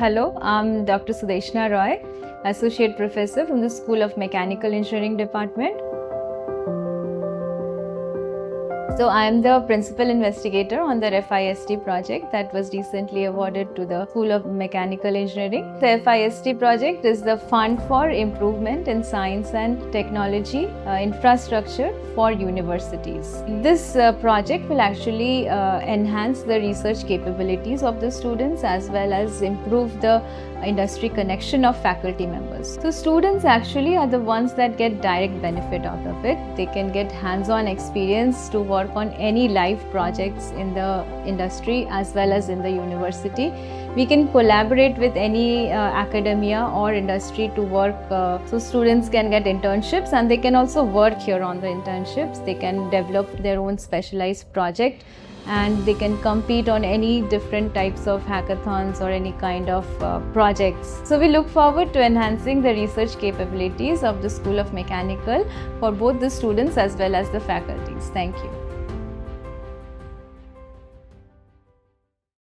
Hello, I'm Dr. Sudeshna Roy, Associate Professor from the School of Mechanical Engineering Department. So I am the principal investigator on the FIST project that was recently awarded to the School of Mechanical Engineering. The FIST project is the Fund for Improvement in Science and Technology Infrastructure for Universities. This project will actually enhance the research capabilities of the students as well as improve the industry connection of faculty members. So students actually are the ones that get direct benefit out of it. They can get hands-on experience to work on any live projects in the industry as well as in the university. We can collaborate with any academia or industry to work. So students can get internships and they can also work here on the internships. They can develop their own specialized project and they can compete on any different types of hackathons or any kind of projects. So we look forward to enhancing the research capabilities of the School of Mechanical for both the students as well as the faculties. Thank you.